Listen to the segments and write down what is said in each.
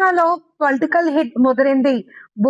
తెలంగాణలో political hit మొదలైంది.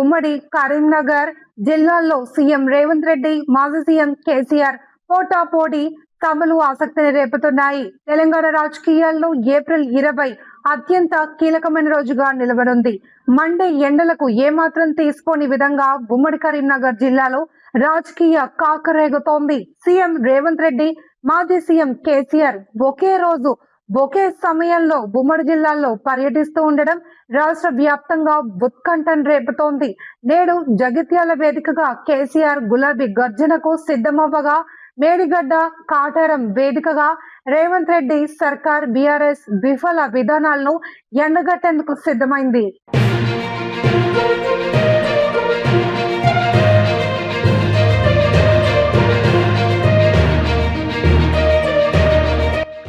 ఉమ్మడి కరీంనగర్ జిల్లాలో సీఎం రేవంత్ రెడ్డి, మాజీ సీఎం కేసీఆర్ పోటాపోటీ సభలు ఆసక్తిని రేపుతున్నాయి. తెలంగాణ రాజకీయాల్లో ఏప్రిల్ 20 అత్యంత కీలకమైన రోజుగా నిలవనుంది. మండే ఎండలకు ఏమాత్రం తీసుకోని విధంగా ఉమ్మడి కరీంనగర్ జిల్లాలో రాజకీయ కాకరేగుతోంది. సీఎం రేవంత్ రెడ్డి, మాజీ సీఎం కేసీఆర్ ఒకే రోజు ఒకే సమయంలో ఉమ్మడి జిల్లాల్లో పర్యటిస్తూ ఉండడం రాష్ట్ర వ్యాప్తంగా ఉత్కంఠను రేపుతోంది. నేడు జగిత్యాల వేదికగా కేసీఆర్ గులాబీ గర్జనకు సిద్ధమవ్వగా, మేడిగడ్డ, కాటారం వేదికగా రేవంత్ రెడ్డి సర్కార్ బీఆర్ఎస్ విఫల విధానాలను ఎండగట్టేందుకు సిద్ధమైంది.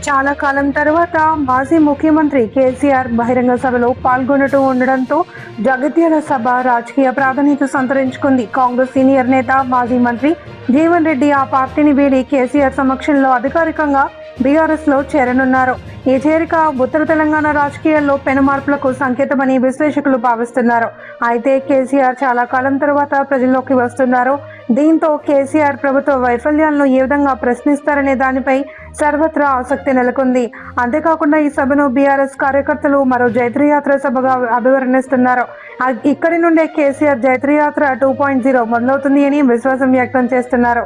చాలా కాలం తర్వాత మాజీ ముఖ్యమంత్రి కేసీఆర్ బహిరంగ సభలో పాల్గొనటూ ఉండడంతో జగిత్యాల సభ రాజకీయ ప్రాధాన్యత సంతరించుకుంది. కాంగ్రెస్ సీనియర్ నేత, మాజీ మంత్రి జీవన్ రెడ్డి ఆ పార్టీని వీడి కేసీఆర్ సమక్షంలో అధికారికంగా బీఆర్ఎస్ లో చేరనున్నారు. ఈ చేరిక ఉత్తర తెలంగాణ రాజకీయాల్లో పెను మార్పులకు సంకేతమని విశ్లేషకులు భావిస్తున్నారు. అయితే కేసీఆర్ చాలా కాలం తర్వాత ప్రజల్లోకి వస్తున్నారు. దీంతో కేసీఆర్ ప్రభుత్వ వైఫల్యాలను ఏ విధంగా ప్రశ్నిస్తారనే దానిపై సర్వత్రా ఆసక్తి నెలకొంది. అంతేకాకుండా ఈ సభను బీఆర్ఎస్ కార్యకర్తలు మరో జైత్రయాత్ర సభగా అభివర్ణిస్తున్నారు. ఇక్కడి నుండే కేసీఆర్ జైత్రయాత్ర 2.0 మొదలవుతుంది అని విశ్వాసం వ్యక్తం చేస్తున్నారు.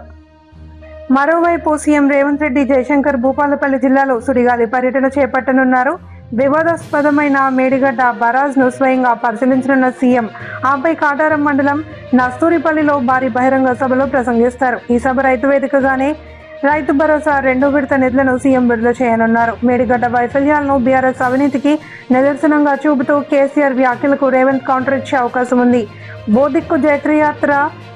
మరోవైపు సీఎం రేవంత్ రెడ్డి జయశంకర్ భూపాలపల్లి జిల్లాలో సుడిగాలి పర్యటన చేపట్టనున్నారు. వివాదాస్పదమైన మేడిగడ్డ బరాజ్ ను స్వయంగా పరిశీలించనున్న సీఎం ఆపై కాటారం మండలం నస్తూరిపల్లిలో భారీ బహిరంగ సభలో ప్రసంగిస్తారు. ఈ సభ రైతు వేదికగానే రైతు భరోసా 2వ విడత నిధులను సీఎం విడుదల చేయనున్నారు. మేడిగడ్డ వైఫల్యాలను బీఆర్ఎస్ అవినీతికి నిదర్శనంగా చూపుతూ కేసీఆర్ వ్యాఖ్యలకు రేవంత్ కౌంటర్ ఇచ్చే అవకాశం ఉంది. ఓ దిక్కు జైత్రయాత్ర,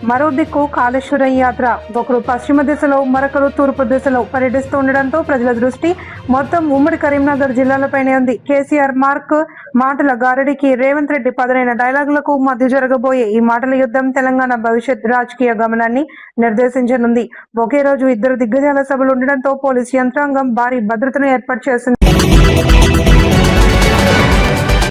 మరో దిక్కు కాళేశ్వరం యాత్ర. ఒకరు పశ్చిమ దిశలో, మరొకరు తూర్పు దిశలో పర్యటిస్తూ ఉండడంతో ప్రజల దృష్టి మొత్తం ఉమ్మడి కరీంనగర్ జిల్లాలపైనే ఉంది. కేసీఆర్ మార్క్ మాటల గారడికి రేవంత్ రెడ్డి పదునైన డైలాగులకు మధ్య జరగబోయే ఈ మాటల యుద్ధం తెలంగాణ భవిష్యత్ రాజకీయ గమనాన్ని నిర్దేశించనుంది. ఒకే రోజు ఇద్దరు దిగ్గజాల సభలు ఉండడంతో పోలీసు యంత్రాంగం భారీ భద్రతను ఏర్పాటు చేసింది.